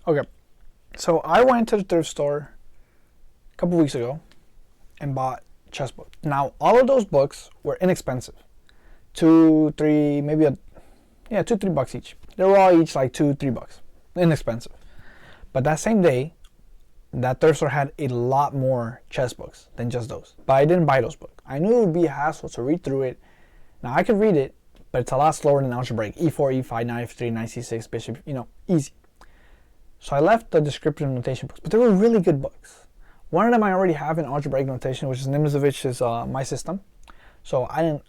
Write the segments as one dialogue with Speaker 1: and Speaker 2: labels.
Speaker 1: Okay, so I went to the thrift store a couple weeks ago and bought chess books. Now, all of those books were inexpensive. Two, three, maybe $2-3 each. They were all each like $2-3. Inexpensive. But that same day, that thrift store had a lot more chess books than just those. But I didn't buy those books. I knew it would be a hassle to read through it. Now I could read it, but it's a lot slower than algebraic. E4, E5, Knight F3, Knight C6, Bishop, easy. So I left the descriptive notation books, but they were really good books. One of them I already have in algebraic notation, which is Nimzovich's My System. So I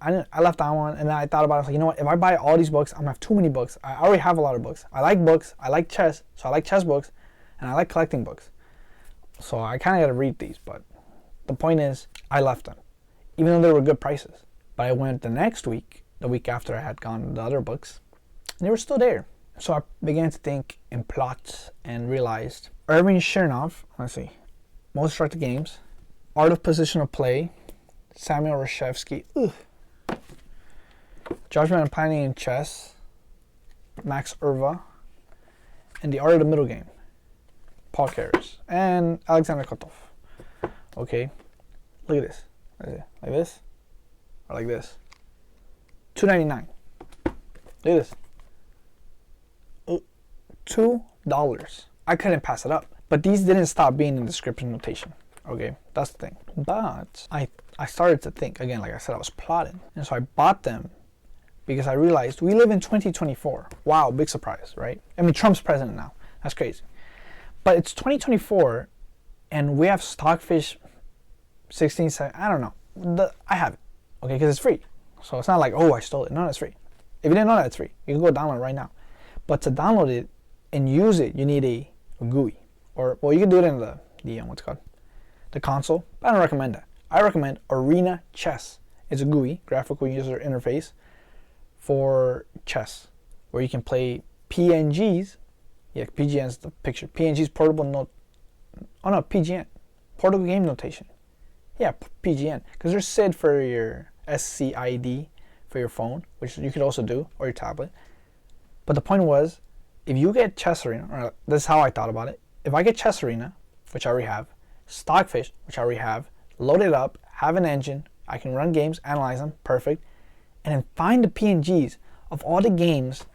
Speaker 1: left that one, and then I thought about it. I was like, you know what? If I buy all these books, I'm gonna have too many books. I already have a lot of books. I like chess, so I like chess books, and I like collecting books. So I kind of got to read these, but the point is, I left them, even though they were good prices. But I went the next week, the week after I had gone the other books, and they were still there. So I began to think and plot and realized Erwin Chernov, let's see, Most Instructive Games, Art of Positional Play, Samuel Reshevsky, Judgment and Planning in Chess, Max Erva, and The Art of the Middle Game, Paul Keres, and Alexander Kotov. Okay, look at this. Like this, or like this. $2.99. Look at this. $2. I couldn't pass it up. But these didn't stop being in description notation. Okay, that's the thing. But I started to think, again, like I said, I was plotting. And so I bought them because I realized we live in 2024. Wow, big surprise, right? I mean, Trump's president now. That's crazy. But it's 2024, and we have Stockfish 16, I don't know. I have it, okay, because it's free. So it's not like, oh, I stole it. No, it's free. If you didn't know that, it's free. You can go download it right now. But to download it and use it, you need a GUI. Or, well, you can do it in the what's it called? The console. But I don't recommend that. I recommend Arena Chess. It's a GUI, graphical user interface, for chess, where you can play PNGs. Yeah, PGN is the picture. PNG's portable note. Oh no, PGN. Portable game notation. Yeah, PGN. Because there's SID for your SCID for your phone, which you could also do, or your tablet. But the point was, if you get Chess Arena, or this is how I thought about it. If I get Chess Arena, which I already have, Stockfish, which I already have, load it up, have an engine, I can run games, analyze them, perfect, and then find the PNGs of all the games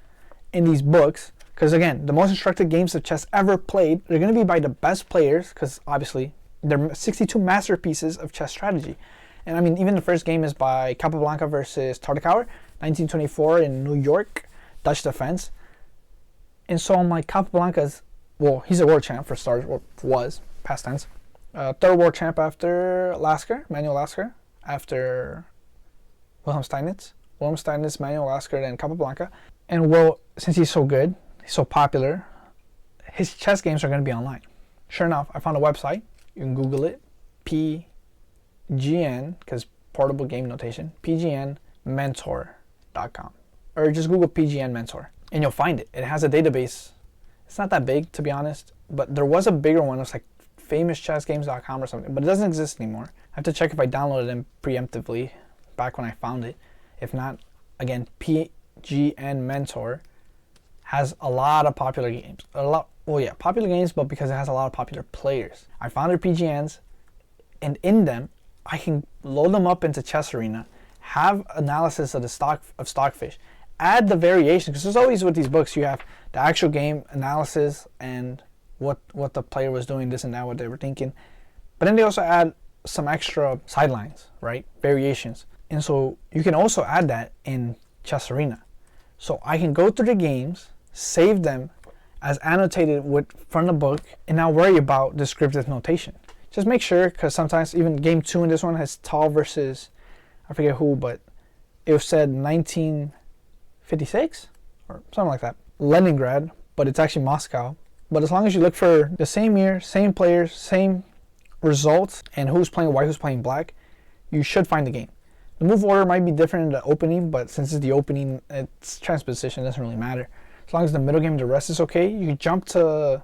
Speaker 1: in these books. Because again, the most instructive games of chess ever played, they're going to be by the best players, because obviously they're 62 masterpieces of chess strategy. And I mean, even the first game is by Capablanca versus Tartakower, 1924 in New York, Dutch defense. And so I'm like, Capablanca's, well, he's a world champ for starters, or was, past tense. Third world champ after Lasker, Manuel Lasker, after Wilhelm Steinitz. Wilhelm Steinitz, Manuel Lasker, then Capablanca. And well, since he's so good, he's so popular, his chess games are going to be online. Sure enough, I found a website. You can Google it. PGN, because portable game notation, pgnmentor.com. Or just Google PGN Mentor, and you'll find it. It has a database. It's not that big, to be honest, but there was a bigger one. It's like famouschessgames.com or something, but it doesn't exist anymore. I have to check if I downloaded them preemptively back when I found it. If not, again, PGN Mentor has a lot of popular games. Popular games, but because it has a lot of popular players. I found their PGNs, and in them, I can load them up into Chess Arena, have analysis of the Stockfish, add the variations, because there's always with these books, you have the actual game analysis and what the player was doing, this and that, what they were thinking. But then they also add some extra sidelines, right? Variations. And so you can also add that in Chess Arena. So I can go through the games, save them as annotated from the book, and not worry about descriptive notation. Just make sure, because sometimes even game 2 in this one has Tal versus, I forget who, but it was said 1956 or something like that. Leningrad, but it's actually Moscow. But as long as you look for the same year, same players, same results, and who's playing white, who's playing black, you should find the game. The move order might be different in the opening, but since it's the opening, it's transposition, it doesn't really matter. As long as the middle game and the rest is okay, you can jump to,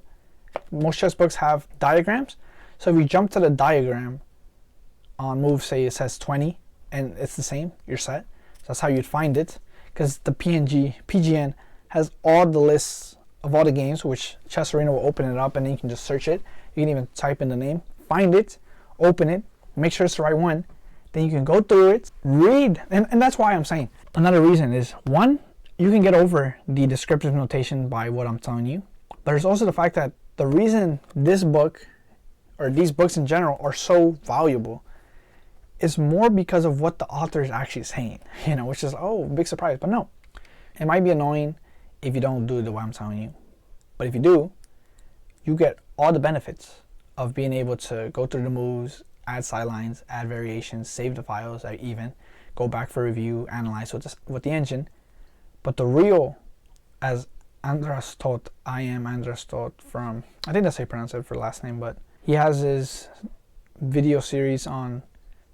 Speaker 1: most chess books have diagrams. So if you jump to the diagram on move, say it says 20, and it's the same, you're set. So that's how you'd find it, because the PGN has all the lists of all the games, which Chess Arena will open it up and then you can just search it. You can even type in the name, find it, open it, make sure it's the right one. Then you can go through it, read, and that's why I'm saying. Another reason is, one, you can get over the descriptive notation by what I'm telling you. But there's also the fact that the reason this book, or these books in general, are so valuable is more because of what the author is actually saying, which is, oh, big surprise. But no, it might be annoying if you don't do the way I'm telling you. But if you do, you get all the benefits of being able to go through the moves, add sidelines, add variations, save the files, even go back for review, analyze with the engine. But the real, as Andras Toth, I am Andras Toth from, I think that's how you pronounce it for the last name, but he has his video series on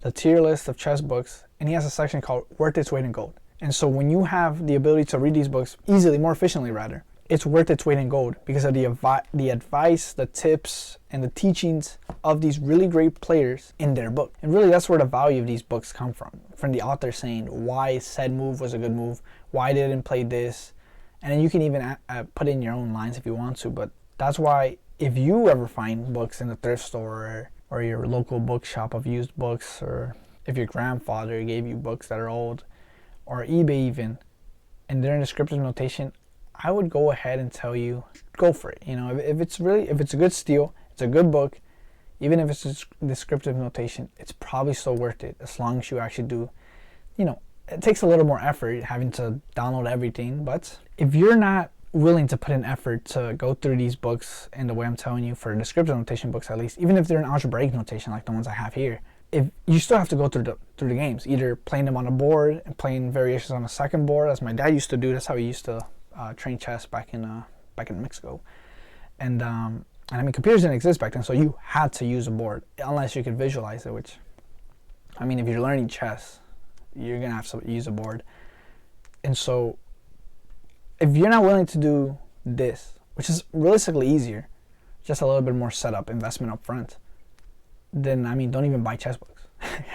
Speaker 1: the tier list of chess books, and he has a section called Worth Its Weight in Gold. And so when you have the ability to read these books easily, more efficiently rather, it's worth its weight in gold because of the advice, the tips, and the teachings of these really great players in their book. And really, that's where the value of these books come from the author saying why said move was a good move, why they didn't play this, and then you can even put in your own lines if you want to. But that's why if you ever find books in the thrift store or your local bookshop of used books, or if your grandfather gave you books that are old, or eBay even, and they're in descriptive notation, I would go ahead and tell you, go for it. If it's a good steal, it's a good book, even if it's a descriptive notation, it's probably still worth it as long as you actually do. It takes a little more effort having to download everything, but if you're not willing to put in effort to go through these books in the way I'm telling you, for descriptive notation books at least, even if they're in algebraic notation like the ones I have here, if you still have to go through the games, either playing them on a board and playing variations on a second board, as my dad used to do. That's how he used to train chess back in Mexico. And I mean, computers didn't exist back then, so you had to use a board unless you could visualize it, which, I mean, if you're learning chess, you're gonna have to use a board. And so if you're not willing to do this, which is realistically easier, just a little bit more setup, investment up front, then, I mean, don't even buy chess books,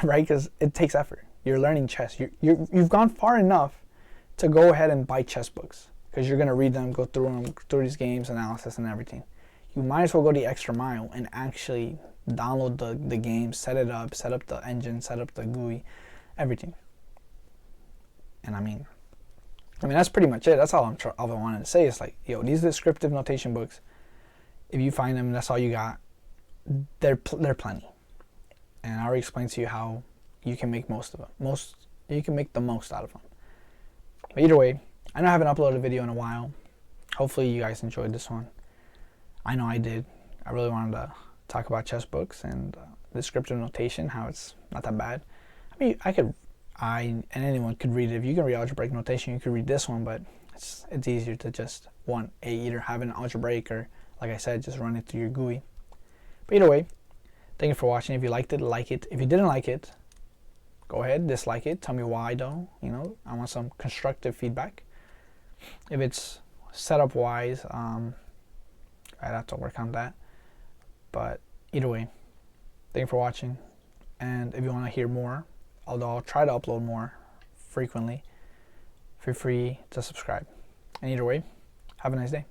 Speaker 1: right? Because it takes effort. You're learning chess. You've gone far enough to go ahead and buy chess books because you're going to read them, go through them, through these games, analysis, and everything. You might as well go the extra mile and actually download the game, set it up, set up the engine, set up the GUI, everything. And I mean, that's pretty much it. That's all I wanted to say. Is like, these descriptive notation books, if you find them, that's all you got. They're plenty, and I already explained to you how you can make most of them. You can make the most out of them. But either way, I know I haven't uploaded a video in a while. Hopefully you guys enjoyed this one. I know I did. I really wanted to talk about chess books and descriptive notation, how it's not that bad. I mean, I and anyone could read it. If you can read algebraic notation, you could read this one, but it's easier to just either have an algebraic or, like I said, just run it through your GUI. But either way, thank you for watching. If you liked it, like it. If you didn't like it, go ahead, dislike it. Tell me why though. I want some constructive feedback. If it's setup wise, I'd have to work on that. But either way, thank you for watching. And if you want to hear more, although I'll try to upload more frequently, feel free to subscribe. And either way, have a nice day.